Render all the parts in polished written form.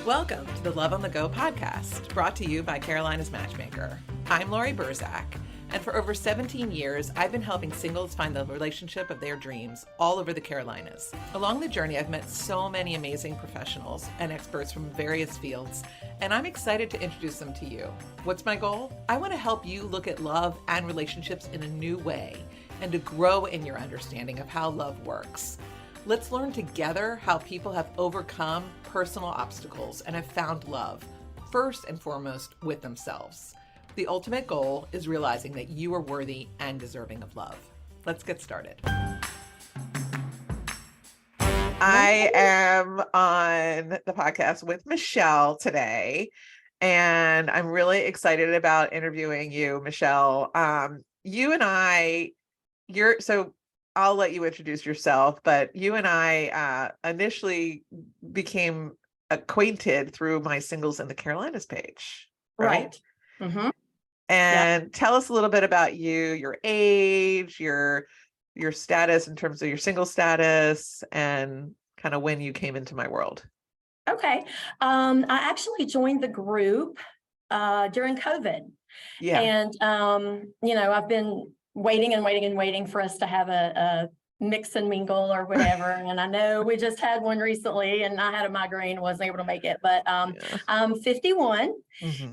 Welcome to the Love on the Go podcast, brought to you by Carolina's Matchmaker. I'm Laurie, and for over 17 years, I've been helping singles find the relationship of their dreams all over the Carolinas. Along the journey, I've met so many amazing professionals and experts from various fields, and I'm excited to introduce them to you. What's my goal? I want to help you look at love and relationships in a new way and to grow in your understanding of how love works. Let's learn together how people have overcome personal obstacles and have found love, first and foremost with themselves. The ultimate goal is realizing that you are worthy and deserving of love. Let's get started. I am on the podcast with Michelle today, and I'm really excited about interviewing you, Michelle. I'll let you introduce yourself, but you and I initially became acquainted through my Singles in the Carolinas page, right? Mm-hmm. And tell us a little bit about you, your age, your status in terms of your single status, and kind of when you came into my world. Okay. I actually joined the group during COVID. Yeah. And, I've been waiting for us to have a mix and mingle or whatever. And I know we just had one recently and I had a migraine, wasn't able to make it, but I'm 51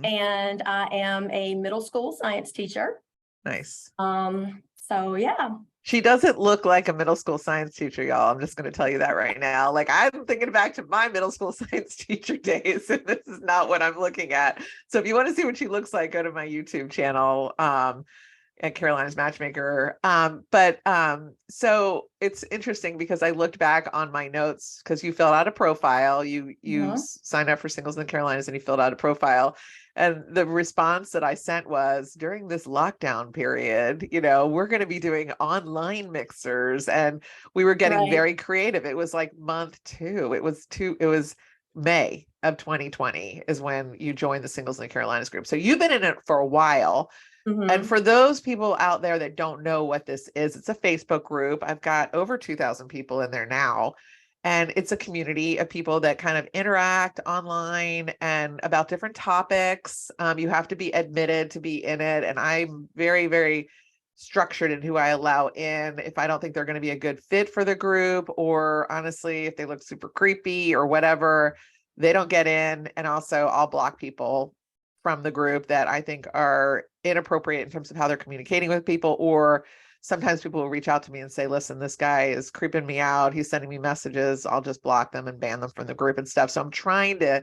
and I am a middle school science teacher. Nice. So yeah. She doesn't look like a middle school science teacher, y'all. I'm just going to tell you that right now. Like, I'm thinking back to my middle school science teacher days, and this is not what I'm looking at. So if you want to see what she looks like, go to my YouTube channel. At Carolina's Matchmaker. So it's interesting because I looked back on my notes because you filled out a profile, you signed up for Singles in the Carolinas and you filled out a profile. And the response that I sent was, during this lockdown period, we're going to be doing online mixers, and we were getting very creative. It was like month 2. It was May of 2020 is when you joined the Singles in the Carolinas group. So you've been in it for a while. And for those people out there that don't know what this is, it's a Facebook group. I've got over 2,000 people in there now. And it's a community of people that kind of interact online and about different topics. You have to be admitted to be in it. And I'm very, very structured in who I allow in. If I don't think they're going to be a good fit for the group, or honestly, if they look super creepy or whatever, they don't get in. And also I'll block people from the group that I think are inappropriate in terms of how they're communicating with people. Or sometimes people will reach out to me and say, listen, this guy is creeping me out. He's sending me messages. I'll just block them and ban them from the group and stuff. So I'm trying to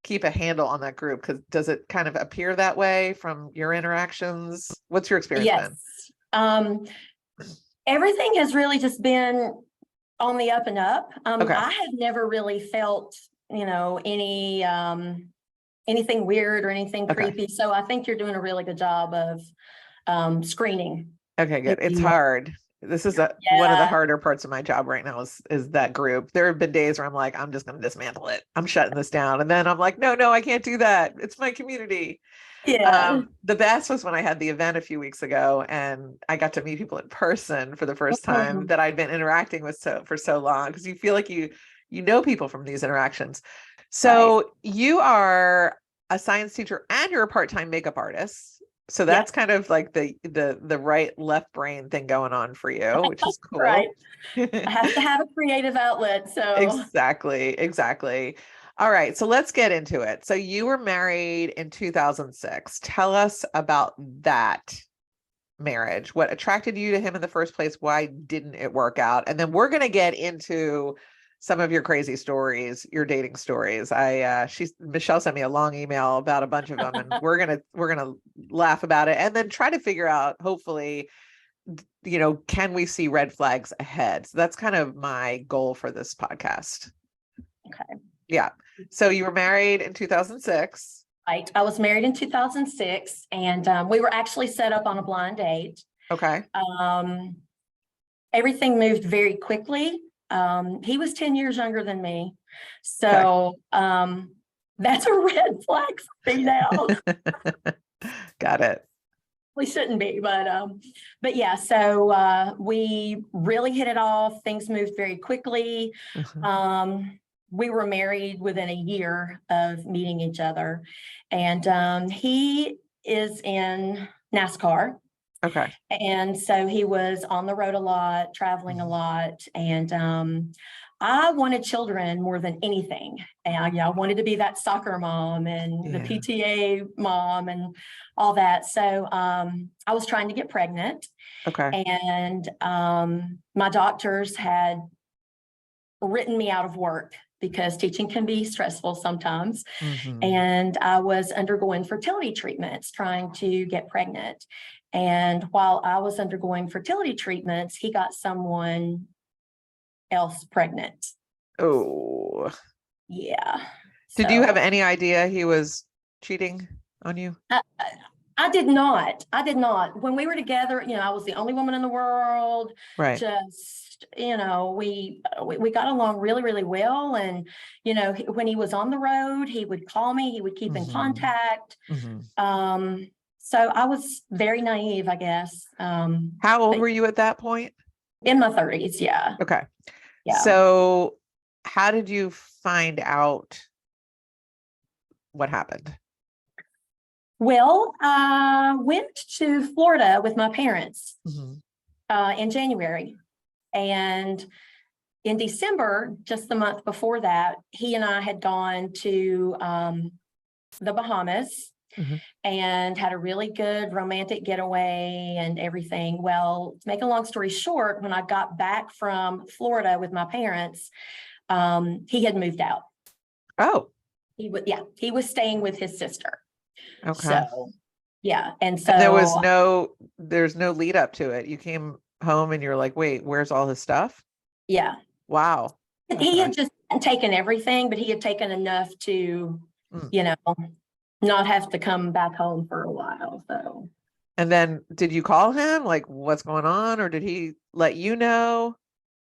keep a handle on that group, because does it kind of appear that way from your interactions? What's your experience been? Everything has really just been on the up and up. Okay. I have never really felt, anything weird or anything creepy. So I think you're doing a really good job of screening. Okay, good. It's hard. This is one of the harder parts of my job right now is that group. There have been days where I'm like, I'm just going to dismantle it. I'm shutting this down. And then I'm like, no, I can't do that. It's my community. Yeah. The best was when I had the event a few weeks ago and I got to meet people in person for the first time that I'd been interacting with for so long, because you feel like you know people from these interactions. So you are a science teacher and you're a part-time makeup artist. So that's kind of like the right left brain thing going on for you, which is cool. Right. I have to have a creative outlet. So exactly. All right. So let's get into it. So you were married in 2006. Tell us about that marriage. What attracted you to him in the first place? Why didn't it work out? And then we're going to get into some of your crazy stories, your dating stories. Michelle sent me a long email about a bunch of them, and we're gonna laugh about it and then try to figure out, hopefully, can we see red flags ahead? So that's kind of my goal for this podcast. Okay. Yeah. So you were married in 2006. Right. I was married in 2006, and we were actually set up on a blind date. Okay. Everything moved very quickly. He was 10 years younger than me. So that's a red flag for me now. Got it. We shouldn't be, but yeah, so we really hit it off. Things moved very quickly. we were married within a year of meeting each other. And he is in NASCAR. Okay. And so he was on the road a lot, traveling a lot. And I wanted children more than anything. And I wanted to be that soccer mom and the PTA mom and all that. So I was trying to get pregnant. Okay. And my doctors had written me out of work because teaching can be stressful sometimes. And I was undergoing fertility treatments, trying to get pregnant. And while I was undergoing fertility treatments, he got someone else pregnant. Oh. Yeah. Did you have any idea he was cheating on you? I did not. I did not. When we were together, I was the only woman in the world. Right. Just, we got along really, really well. And, when he was on the road, he would call me, he would keep in contact. So I was very naive, I guess. How old were you at that point? In my 30s. Yeah. Okay. Yeah. So how did you find out what happened? Well, I went to Florida with my parents in January. And in December, just the month before that, he and I had gone to the Bahamas and had a really good romantic getaway and everything. Well, to make a long story short, when I got back from Florida with my parents, he had moved out. Oh. He was staying with his sister. Okay. So, yeah. And so there's no lead up to it. You came home and you're like, wait, where's all his stuff? Yeah. Wow. He had just taken everything, but he had taken enough to, not have to come back home for a while. So. And then did you call him? Like, what's going on? Or did he let you know?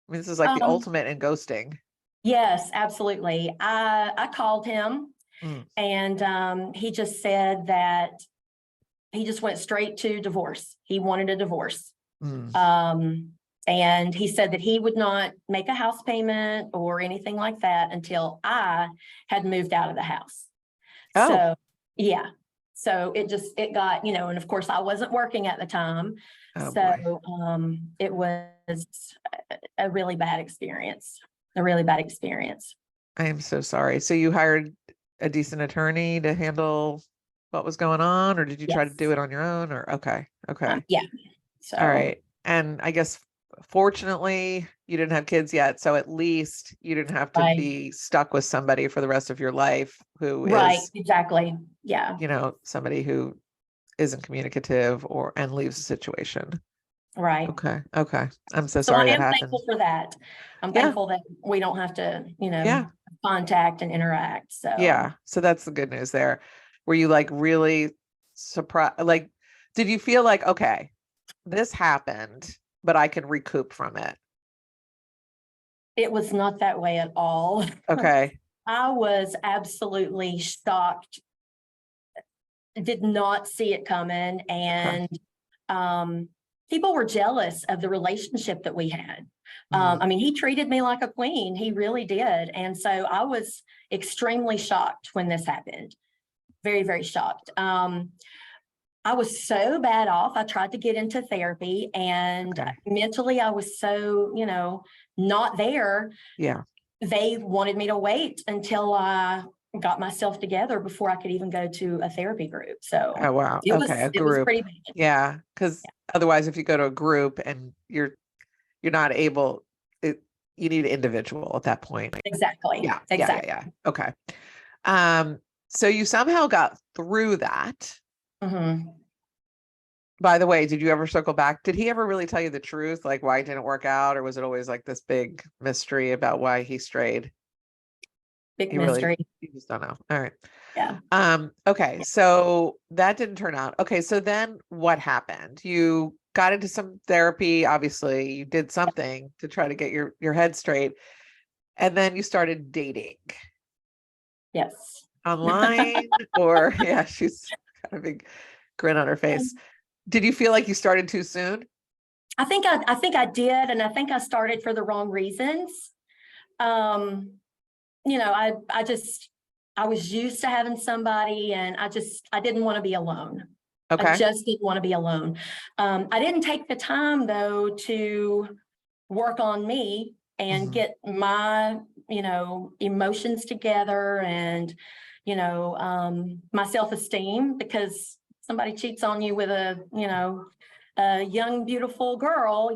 I mean, this is like the ultimate in ghosting. Yes, absolutely. I called him and he just said that he just went straight to divorce. He wanted a divorce. And he said that he would not make a house payment or anything like that until I had moved out of the house. Oh. So, yeah. So it got, and of course I wasn't working at the time. It was a really bad experience. I am so sorry. So you hired a decent attorney to handle what was going on, or did you try to do it on your own? Or okay. Yeah. So all right. And I guess fortunately you didn't have kids yet, so at least you didn't have to be stuck with somebody for the rest of your life who is exactly. Yeah. Somebody who isn't communicative and leaves the situation. Right. Okay. I'm so sorry that happened. Thankful for that. I'm thankful that we don't have to, contact and interact. So yeah. So that's the good news there. Were you like really surprised? Like, did you feel like, okay, this happened, but I can recoup from it? It was not that way at all. Okay. I was absolutely shocked. Did not see it coming. And people were jealous of the relationship that we had. I mean, he treated me like a queen. He really did. And so I was extremely shocked when this happened. Very, very shocked. I was so bad off. I tried to get into therapy and mentally I was so, not there. Yeah. They wanted me to wait until I got myself together before I could even go to a therapy group. So oh wow. it was pretty bad. Yeah. Because otherwise if you go to a group and you're not able, you need an individual at that point. Exactly. Yeah. Exactly. Yeah. Okay. So you somehow got through that. By the way, did you ever circle back? Did he ever really tell you the truth? Like why it didn't work out? Or was it always like this big mystery about why he strayed? Big mystery. You just don't know. All right. Yeah. Okay. So that didn't turn out. Okay. So then what happened? You got into some therapy. Obviously you did something to try to get your head straight. And then you started dating. Yes. Online or she's got a big grin on her face. Did you feel like you started too soon? I think I did. And I think I started for the wrong reasons. I was used to having somebody, and I didn't want to be alone. I Okay. just didn't want to be alone. I didn't take the time though to work on me and get my, emotions together and, my self-esteem, because somebody cheats on you with a young, beautiful girl,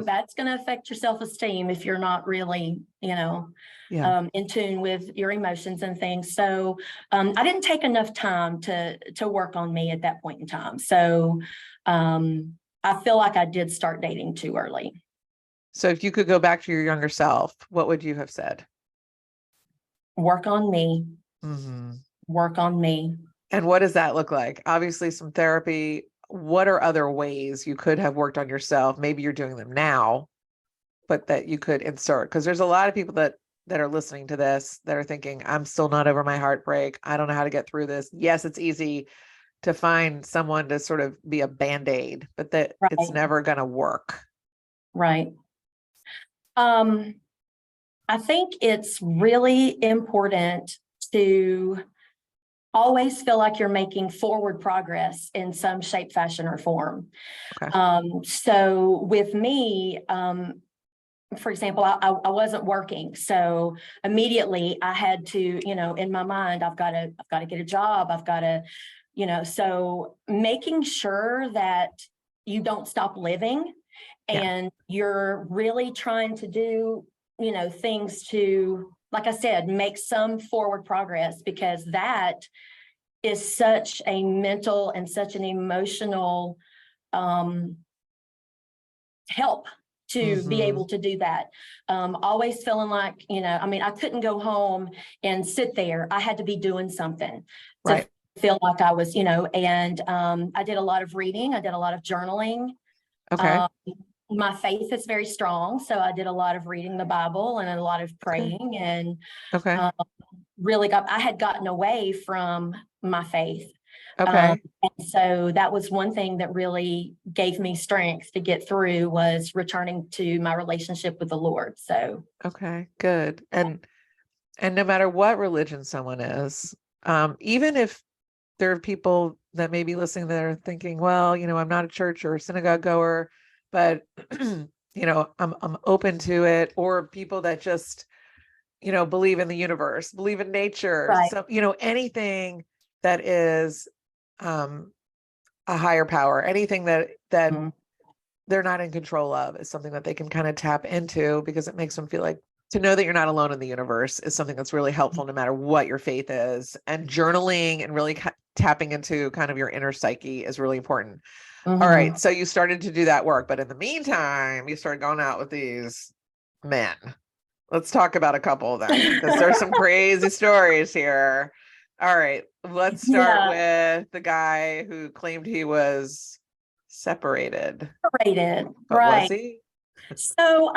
that's going to affect your self-esteem if you're not really, in tune with your emotions and things. So I didn't take enough time to work on me at that point in time. So I feel like I did start dating too early. So if you could go back to your younger self, what would you have said? Work on me. Work on me. And what does that look like? Obviously, some therapy. What are other ways you could have worked on yourself? Maybe you're doing them now, but that you could insert, because there's a lot of people that are listening to this that are thinking, I'm still not over my heartbreak. I don't know how to get through this. Yes, it's easy to find someone to sort of be a band-aid, but that it's never going to work. Right. I think it's really important to always feel like you're making forward progress in some shape, fashion, or form. Okay. So with me, for example, I wasn't working. So immediately I had to, in my mind, I've got to get a job. I've got to, so making sure that you don't stop living and you're really trying to do, things to, like I said, make some forward progress, because that is such a mental and such an emotional help to be able to do that. Always feeling like, I couldn't go home and sit there. I had to be doing something to feel like I was, and I did a lot of reading. I did a lot of journaling. Okay. My faith is very strong. So I did a lot of reading the Bible and a lot of praying and I had gotten away from my faith. And so that was one thing that really gave me strength to get through, was returning to my relationship with the Lord. So, okay, good. And no matter what religion someone is, even if there are people that may be listening that are thinking, well, I'm not a church or a synagogue goer, but I'm open to it, or people that just, believe in the universe, believe in nature. So, anything that is a higher power, anything that they're not in control of, is something that they can kind of tap into, because it makes them feel like, to know that you're not alone in the universe is something that's really helpful no matter what your faith is. And journaling and really tapping into kind of your inner psyche is really important. All right. So you started to do that work, but in the meantime, you started going out with these men. Let's talk about a couple of them, because there's some crazy stories here. All right. Let's start with the guy who claimed he was separated. But was he? So,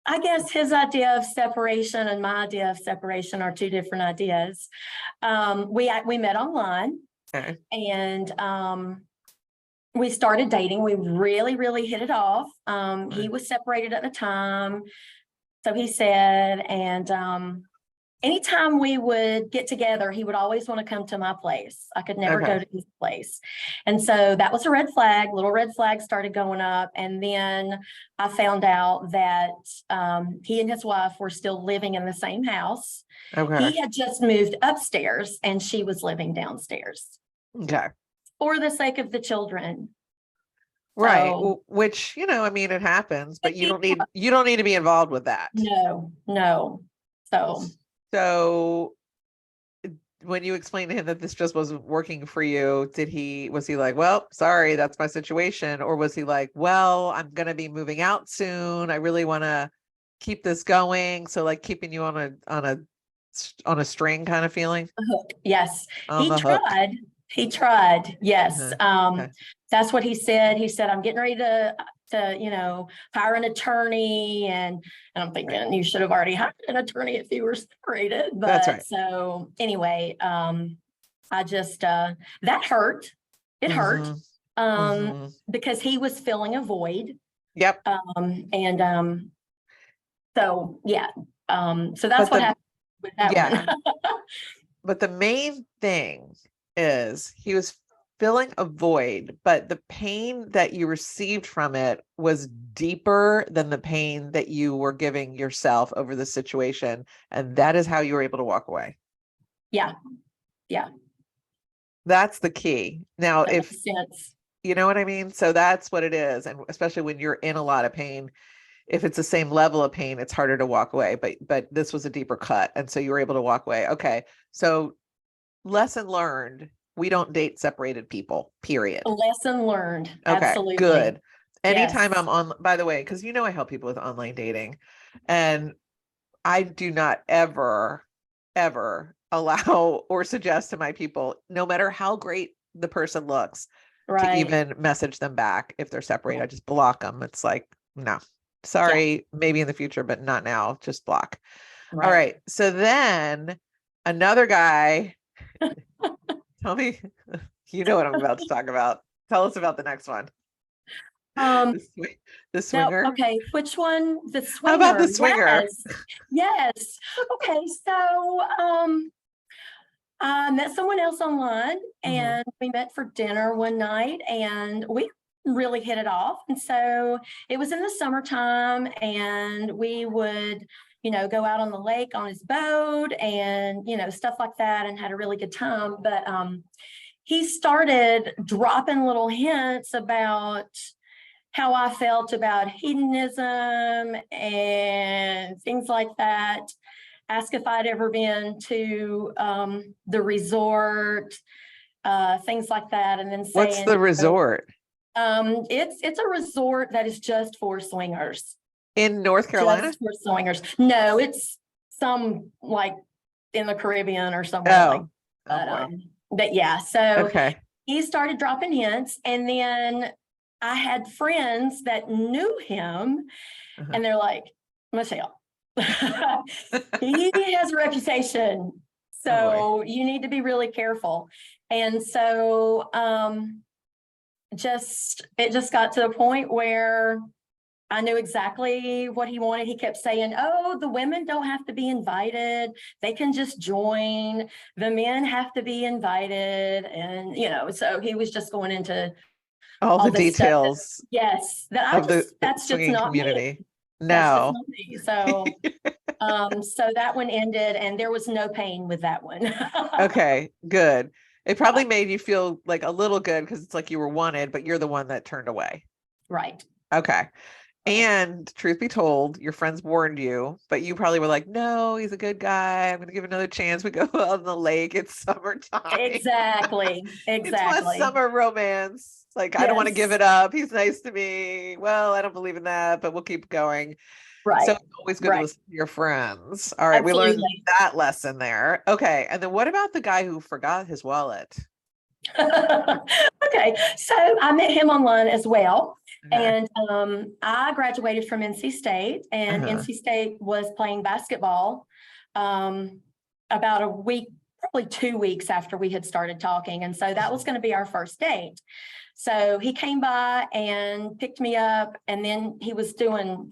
I guess his idea of separation and my idea of separation are two different ideas. We met online, and we started dating. We really, really hit it off. He was separated at the time, so he said, and anytime we would get together, he would always want to come to my place. I could never go to his place. And so that was a red flag. Little red flags started going up. And then I found out that he and his wife were still living in the same house. He had just moved upstairs and she was living downstairs. For the sake of the children. Right. So, which, it happens, but you don't need to be involved with that. No. So when you explained to him that this just wasn't working for you, was he like, well, sorry, that's my situation? Or was he like, well, I'm going to be moving out soon. I really want to keep this going. So like keeping you on a string kind of feeling? Yes. He tried. Yes. That's what he said. He said, I'm getting ready to hire an attorney. And I'm thinking you should have already hired an attorney if you were separated. But so anyway, I just, that hurt. It hurt. Because he was filling a void. So yeah. So that's what happened. with that Yeah. one. But the main thing is he was filling a void, but the pain that you received from it was deeper than the pain that you were giving yourself over the situation. And that is how you were able to walk away. Yeah. Yeah. That's the key. Now, That if makes sense. you know what I mean? So that's what it is. And especially when you're in a lot of pain, if it's the same level of pain, it's harder to walk away. But this was a deeper cut. And so you were able to walk away. Okay. So lesson learned, we don't date separated people, period. A lesson learned. Okay, Absolutely. good. Anytime Yes. I'm on, by the way, because I help people with online dating, and I do not ever, allow or suggest to my people, no matter how great the person looks, to Right. even message them back if they're separated. I just block them. It's like, no, Yeah. sorry, maybe in the future, but not now. Just block. Right. All right. So then another guy, tell me, you know what I'm about to talk about. Tell us about the next one. Um, The no, swinger. okay. Which one? The How about the swinger. swinger? Yes. Yes. Okay. So, I met someone else online and we met for dinner one night and we really hit it off. And so it was in the summertime and we would, go out on the lake on his boat and, stuff like that and had a really good time. But he started dropping little hints about how I felt about hedonism and things like that. Ask if I'd ever been to the resort, things like that, and then saying, What's the resort? It's a resort that is just for swingers. In North Carolina? Just for swingers. No, it's some like in the Caribbean or somewhere like that. But yeah, so okay. He started dropping hints, and then I had friends that knew him, and they're like, Michelle, he has a reputation, so you need to be really careful. And so it just got to the point where I knew exactly what he wanted. He kept saying, oh, the women don't have to be invited. They can just join. The men have to be invited. And, so he was just going into all the details. That's just not community. me. No. That's just not me. So, so that one ended and there was no pain with that one. Okay, good. It probably made you feel like a little good because it's like you were wanted, but you're the one that turned away. Right. Okay. And truth be told, your friends warned you, but you probably were like, no, he's a good guy. I'm going to give another chance. We go on the lake. It's summertime. Exactly. It's my summer romance. Like, I don't want to give it up. He's nice to me. Well, I don't believe in that, but we'll keep going. Right. So it's always good to listen to your friends. All right. Absolutely. We learned that lesson there. Okay. And then what about the guy who forgot his wallet? Okay. So I met him online as well. And I graduated from NC State, and NC State was playing basketball about a week, probably 2 weeks after we had started talking. And so that was going to be our first date. So he came by and picked me up, and then he was doing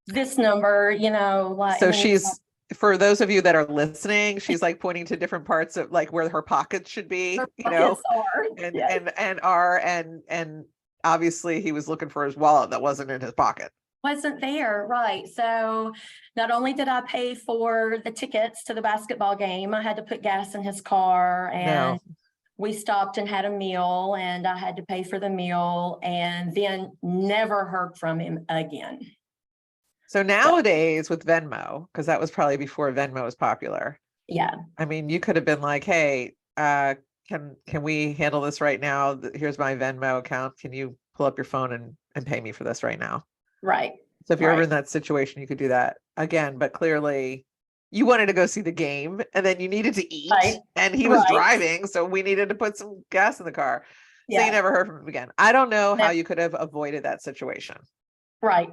this number, like. So she's, for those of you that are listening, she's like pointing to different parts of like where her pockets should be, and obviously he was looking for his wallet that wasn't in his pocket. Wasn't there, right? So not only did I pay for the tickets to the basketball game, I had to put gas in his car, and we stopped and had a meal, and I had to pay for the meal, and then never heard from him again. So nowadays with Venmo, because that was probably before Venmo was popular. Yeah. I mean, you could have been like, hey, can we handle this right now? Here's my Venmo account. Can you pull up your phone and pay me for this right now? Right. So if you're ever in that situation, you could do that again, but clearly you wanted to go see the game and then you needed to eat and he was driving. So we needed to put some gas in the car. So you never heard from him again. I don't know how you could have avoided that situation. Right.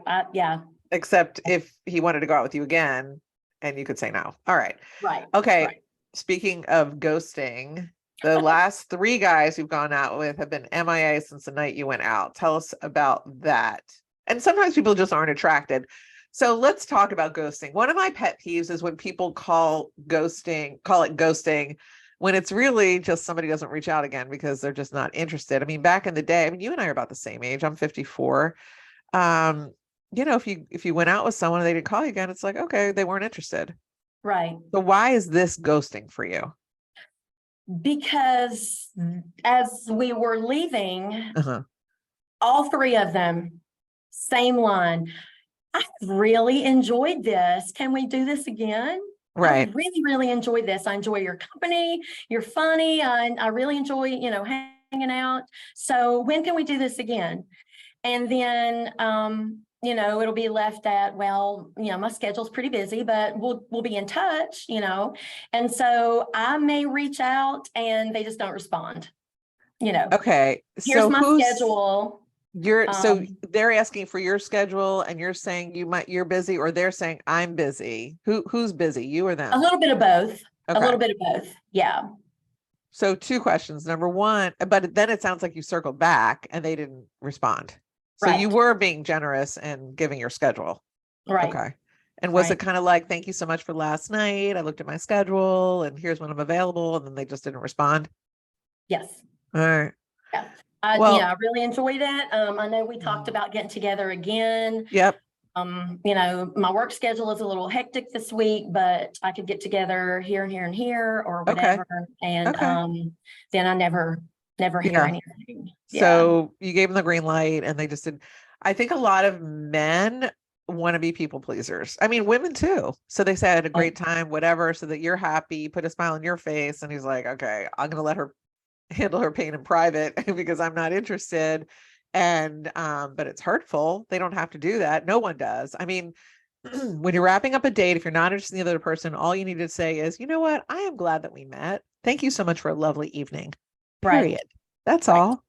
Except if he wanted to go out with you again and you could say no. All right. Right. Okay. Right. Speaking of ghosting, the last 3 guys you've gone out with have been MIA since the night you went out. Tell us about that. And sometimes people just aren't attracted. So let's talk about ghosting. One of my pet peeves is when people call it ghosting, when it's really just somebody doesn't reach out again because they're just not interested. I mean, back in the day, I mean, you and I are about the same age. I'm 54. If you went out with someone and they didn't call you again, it's like, okay, they weren't interested. Right. So why is this ghosting for you? Because as we were leaving, Uh-huh. all three of them, same line. I really enjoyed this. Can we do this again? Right. I really, really enjoyed this. I enjoy your company. You're funny. I really enjoy, hanging out. So when can we do this again? And then, it'll be left at, well, my schedule's pretty busy, but we'll be in touch, And so I may reach out and they just don't respond, Okay. here's So my schedule. so they're asking for your schedule and you're saying you're busy, or they're saying I'm busy. Who's busy, you or them? A little bit of both. Okay. A little bit of both. Yeah. So two questions. Number one, but then it sounds like you circled back and they didn't respond. So you Right. were being generous and giving your schedule. Right. Okay. And was it Right. kind of like, thank you so much for last night. I looked at my schedule and here's when I'm available. And then they just didn't respond. Yes. All right. Yeah. Well, I really enjoyed it. I know we talked about getting together again. Yep. My work schedule is a little hectic this week, but I could get together here and here and here or Okay. whatever. And Okay. then I never hear Yeah. anything. Yeah. So you gave them the green light and they just did. I think a lot of men want to be people pleasers. I mean, women too. So they say I had a great time, whatever, so that you're happy, put a smile on your face. And he's like, okay, I'm going to let her handle her pain in private because I'm not interested. And, but it's hurtful. They don't have to do that. No one does. I mean, when you're wrapping up a date, if you're not interested in the other person, all you need to say is, you know what? I am glad that we met. Thank you so much for a lovely evening. Period. Right. That's Right. all.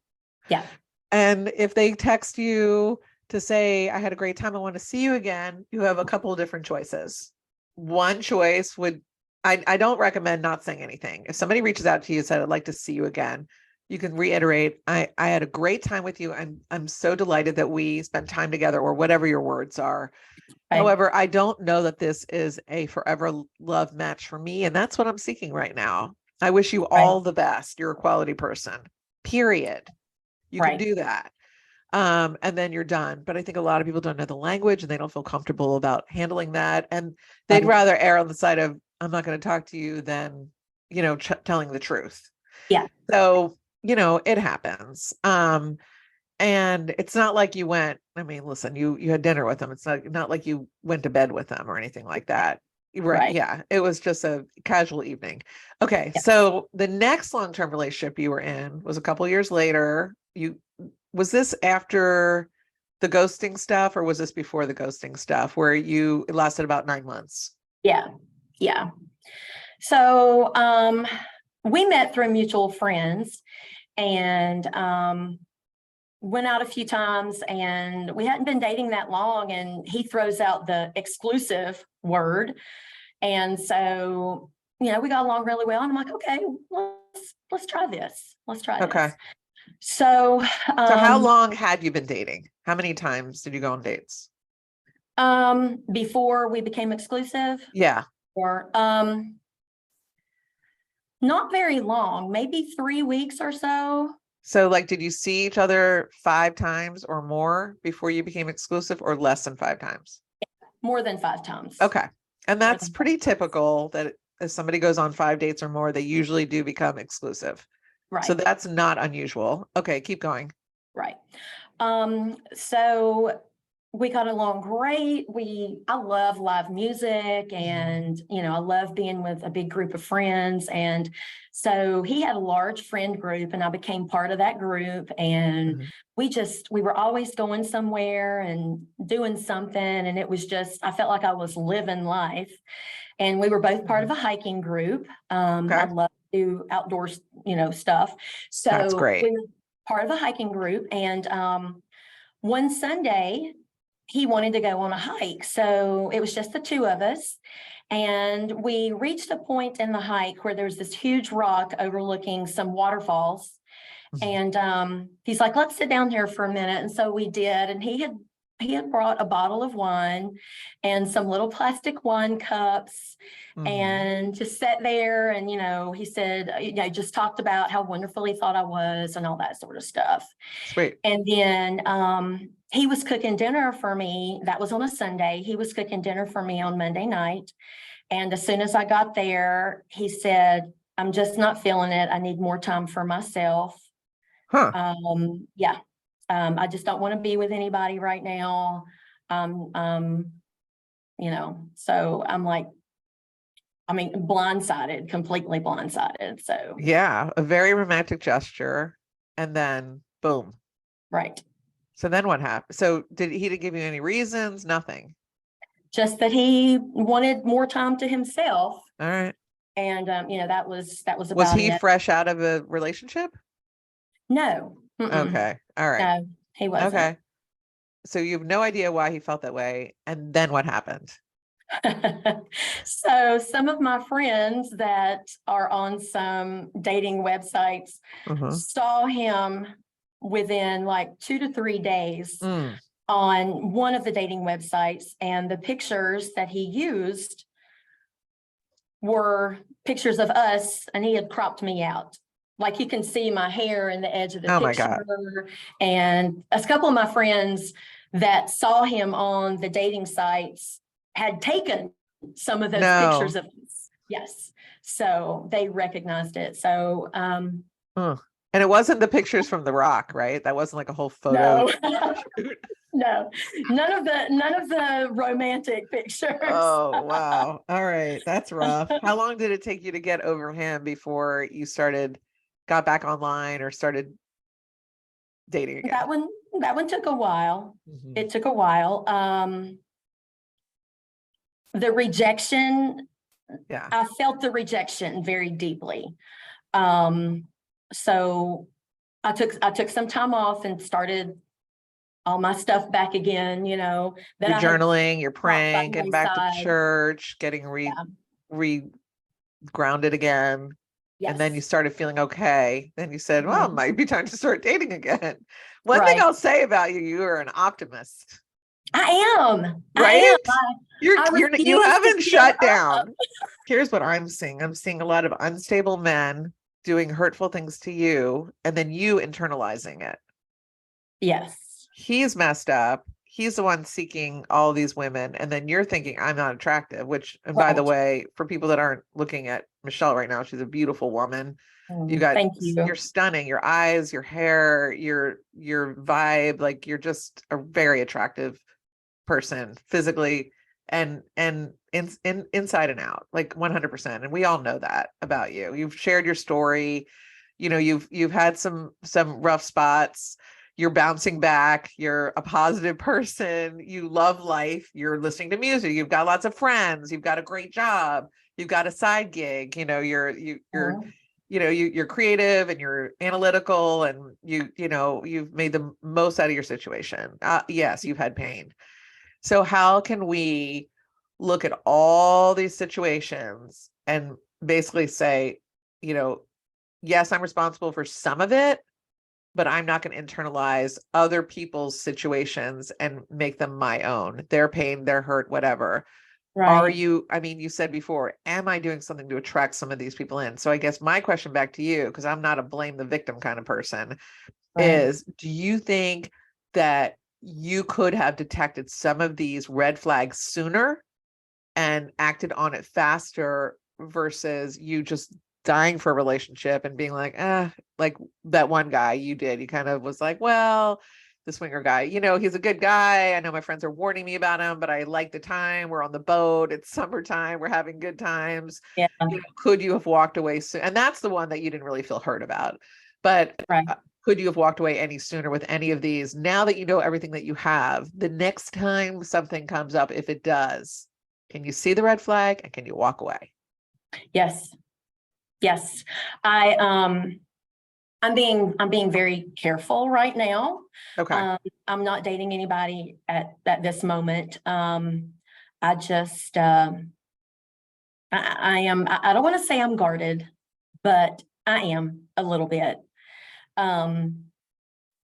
Yeah. And if they text you to say, I had a great time, I want to see you again, you have a couple of different choices. One choice would, I don't recommend not saying anything. If somebody reaches out to you and said, I'd like to see you again, you can reiterate, I had a great time with you. I'm so delighted that we spent time together, or whatever your words are. Right. However, I don't know that this is a forever love match for me. And that's what I'm seeking right now. I wish you all the best. You're a quality person, period. You can do that. And then you're done. But I think a lot of people don't know the language and they don't feel comfortable about handling that. And they'd rather err on the side of, I'm not going to talk to you than, telling the truth. Yeah. So, it happens. And it's not like you went, I mean, listen, you had dinner with them. It's not like you went to bed with them or anything like that. Right. Yeah. It was just a casual evening. Okay. Yeah. So the next long-term relationship you were in was a couple of years later. Was this after the ghosting stuff, or was this before the ghosting stuff where it lasted about 9 months? Yeah. Yeah. So, we met through mutual friends and, went out a few times, and we hadn't been dating that long, and he throws out the exclusive word. And so, we got along really well. And I'm like, okay, let's try this. Let's try Okay. this. So how long had you been dating? How many times did you go on dates? Before we became exclusive? Yeah. Or not very long, maybe 3 weeks or so. So did you see each other 5 times or more before you became exclusive, or less than 5 times? More than 5 times. Okay. And that's pretty typical that if somebody goes on 5 dates or more, they usually do become exclusive. Right. So that's not unusual. Okay, keep going. Right. So we got along great. I love live music, and, I love being with a big group of friends. And so he had a large friend group, and I became part of that group. And we were always going somewhere and doing something. And it was just, I felt like I was living life. And we were both part of a hiking group. I love to do outdoors, stuff. So that's great. we were part of a hiking group. And one Sunday, he wanted to go on a hike. So it was just the two of us. And we reached a point in the hike where there was this huge rock overlooking some waterfalls. And he's like, let's sit down here for a minute. And so we did. And he had he had brought a bottle of wine and some little plastic wine cups and just sat there. And, he said, just talked about how wonderful he thought I was and all that sort of stuff. Sweet. And then he was cooking dinner for me. That was on a Sunday. He was cooking dinner for me on Monday night. And as soon as I got there, he said, I'm just not feeling it. I need more time for myself. Huh. Yeah. I just don't want to be with anybody right now. So I'm like, blindsided, completely blindsided. So yeah, a very romantic gesture. And then boom. right. So then what happened? So didn't give you any reasons? Nothing. Just that he wanted more time to himself. All right. And that was about Was he it. fresh out of a relationship? No. Okay. All right. No, he wasn't. Okay. So you have no idea why he felt that way. And then what happened? So some of my friends that are on some dating websites saw him within like 2 to 3 days on one of the dating websites, and the pictures that he used were pictures of us, and he had cropped me out. Like you can see my hair in the edge of the Oh my picture. God. And a couple of my friends that saw him on the dating sites had taken some of those pictures of us. Yes. So they recognized it. So and it wasn't the pictures from The Rock, right? That wasn't like a whole photo. No, none of the romantic pictures. Oh, wow. All right. That's rough. How long did it take you to get over him before you got back online or started dating again? That one took a while. It took a while. The rejection, I felt the rejection very deeply. So I took some time off and started all my stuff back again, that you're journaling, you're praying, getting back to church, getting grounded again. Yes. And then you started feeling okay. Then you said, well, it might be time to start dating again. One thing I'll say about you, you are an optimist. I am. Right? You haven't shut down. Here's what I'm seeing. I'm seeing a lot of unstable men doing hurtful things to you, and then you internalizing it. Yes. He's messed up. He's the one seeking all these women. And then you're thinking, I'm not attractive, which, and by the way, for people that aren't looking at Michelle right now, she's a beautiful woman. Thank you. You're stunning. Your eyes, your hair, your vibe, like you're just a very attractive person physically and inside and out, like 100%. And we all know that about you. You've shared your story. You've had some rough spots. You're bouncing back. You're a positive person. You love life. You're listening to music. You've got lots of friends. You've got a great job. You've got a side gig. You're creative and you're analytical, and you've made the most out of your situation. Yes, you've had pain. So how can we look at all these situations and basically say, yes, I'm responsible for some of it, but I'm not going to internalize other people's situations and make them my own, their pain, their hurt, whatever. Right. You said before, am I doing something to attract some of these people in? So I guess my question back to you, because I'm not a blame the victim kind of person, is do you think that you could have detected some of these red flags sooner and acted on it faster versus you just dying for a relationship and being like that one guy you did? He kind of was like, well, the swinger guy, he's a good guy. I know my friends are warning me about him, but I like the time. We're on the boat. It's summertime. We're having good times. Yeah. Could you have walked away soon? And that's the one that you didn't really feel hurt about. But could you have walked away any sooner with any of these? Now that you know everything that you have, the next time something comes up, if it does, can you see the red flag and can you walk away? Yes. I'm being very careful right now. Okay. I'm not dating anybody at this moment. I just I don't want to say I'm guarded, but I am a little bit.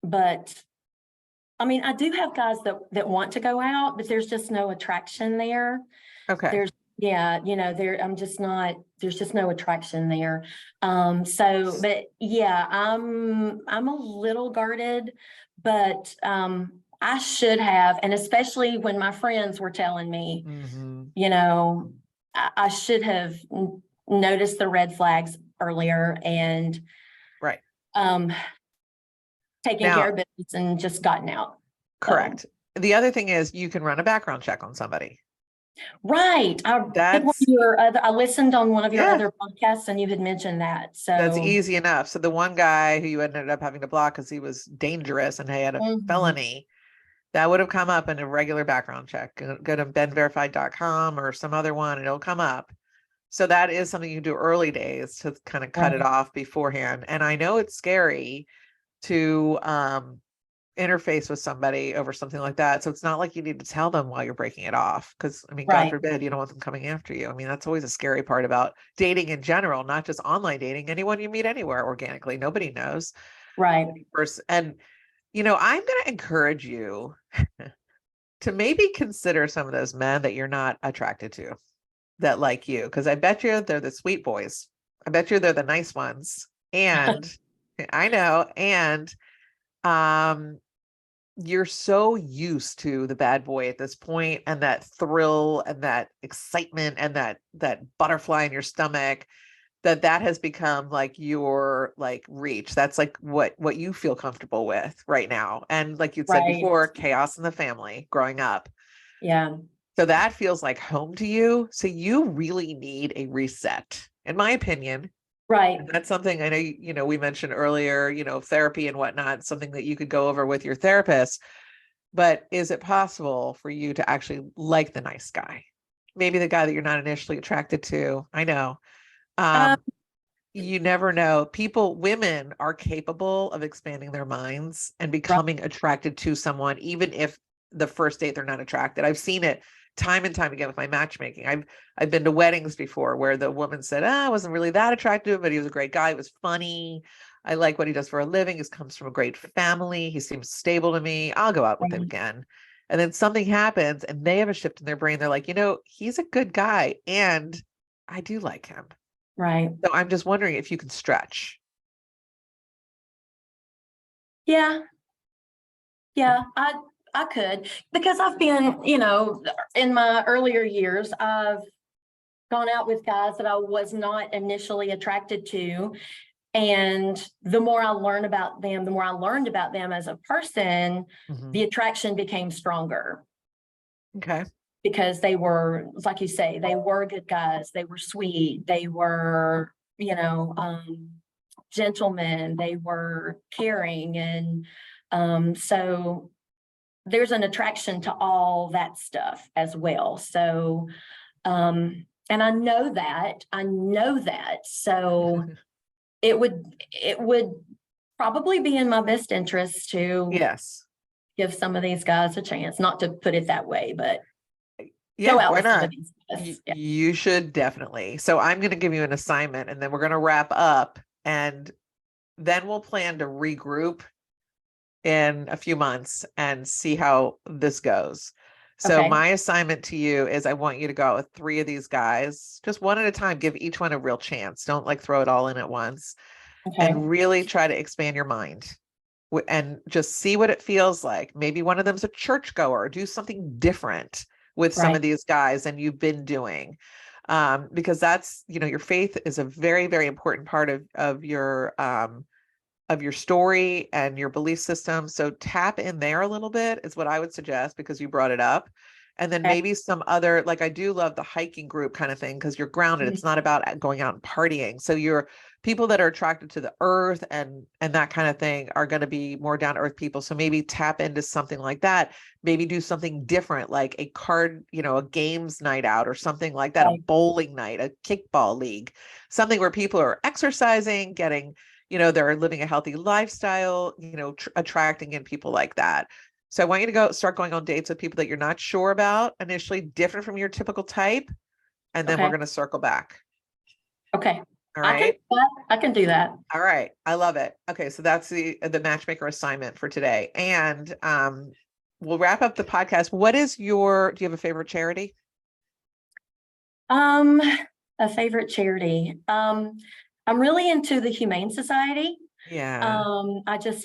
But I mean, I do have guys that want to go out, but there's just no attraction there. Okay. I'm just not, there's just no attraction there. But yeah, I'm a little guarded, but, I should have, and especially when my friends were telling me, I should have noticed the red flags earlier and, Right. taken Now, care of business and just gotten out. correct. The other thing is you can run a background check on somebody. Right. I listened on one of your other podcasts and you had mentioned that. So that's easy enough. So the one guy who you ended up having to block because he was dangerous and he had a felony, that would have come up in a regular background check. Go to benverified.com or some other one and it'll come up. So that is something you do early days to kind of cut it off beforehand. And I know it's scary to interface with somebody over something like that. So it's not like you need to tell them while you're breaking it off. Because I mean, God forbid, you don't want them coming after you. I mean, that's always a scary part about dating in general, not just online dating, anyone you meet anywhere organically, nobody knows. Right. And, I'm going to encourage you to maybe consider some of those men that you're not attracted to that like you. Because I bet you they're the sweet boys. I bet you they're the nice ones. And I know. And you're so used to the bad boy at this point and that thrill and that excitement and that butterfly in your stomach that has become like your like reach. That's like what you feel comfortable with right now. And like you said before, chaos in the family growing up. Yeah. So that feels like home to you. So you really need a reset, in my opinion. Right. And that's something I know, we mentioned earlier, therapy and whatnot, something that you could go over with your therapist. But is it possible for you to actually like the nice guy? Maybe the guy that you're not initially attracted to. I know. You never know. Women are capable of expanding their minds and becoming attracted to someone, even if the first date they're not attracted. I've seen it time and time again with my matchmaking. I've been to weddings before where the woman said, I wasn't really that attractive, but he was a great guy. He was funny. I like what he does for a living. He comes from a great family. He seems stable to me. I'll go out with him again. And then something happens and they have a shift in their brain. They're like, he's a good guy and I do like him. Right. So I'm just wondering if you can stretch. Yeah. Yeah, I could, because I've been, in my earlier years, I've gone out with guys that I was not initially attracted to. And the more I learned about them as a person, the attraction became stronger. Okay. Because they were, like you say, they were good guys. They were sweet. They were, gentlemen. They were caring. And so there's an attraction to all that stuff as well. So, and I know that. So it would probably be in my best interest to give some of these guys a chance, not to put it that way, but yeah, why not? You should definitely. So I'm going to give you an assignment and then we're going to wrap up and then we'll plan to regroup in a few months and see how this goes. So my assignment to you is I want you to go out with 3 of these guys, just one at a time, give each one a real chance. Don't like throw it all in at once and really try to expand your mind and just see what it feels like. Maybe one of them's a churchgoer, do something different with some of these guys than you've been doing. Because that's, your faith is a very, very important part of your story and your belief system. So tap in there a little bit is what I would suggest because you brought it up. And then maybe some other, like I do love the hiking group kind of thing because you're grounded. It's not about going out and partying. So you're people that are attracted to the earth and that kind of thing are going to be more down to earth people. So maybe tap into something like that. Maybe do something different, like a card, a games night out or something like that, a bowling night, a kickball league, something where people are exercising, getting, they're living a healthy lifestyle, attracting in people like that. So I want you to start going on dates with people that you're not sure about, initially different from your typical type. And then we're going to circle back. Okay. All right. I can do that. All right. I love it. Okay. So that's the matchmaker assignment for today. And we'll wrap up the podcast. Do you have a favorite charity? A favorite charity. I'm really into the Humane Society. Yeah.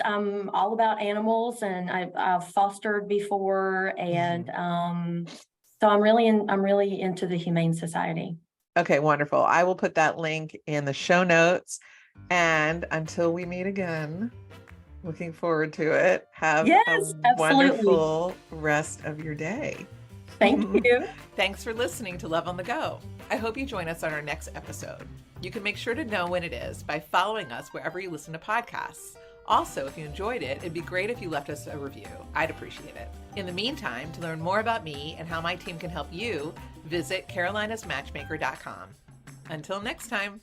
I'm all about animals, and I've fostered before, and so I'm really into the Humane Society. Okay, wonderful. I will put that link in the show notes. And until we meet again, looking forward to it. Have Yes, a absolutely. wonderful rest of your day. Thank you. Thanks for listening to Love on the Go. I hope you join us on our next episode. You can make sure to know when it is by following us wherever you listen to podcasts. Also, if you enjoyed it, it'd be great if you left us a review. I'd appreciate it. In the meantime, to learn more about me and how my team can help you, visit carolinasmatchmaker.com. Until next time.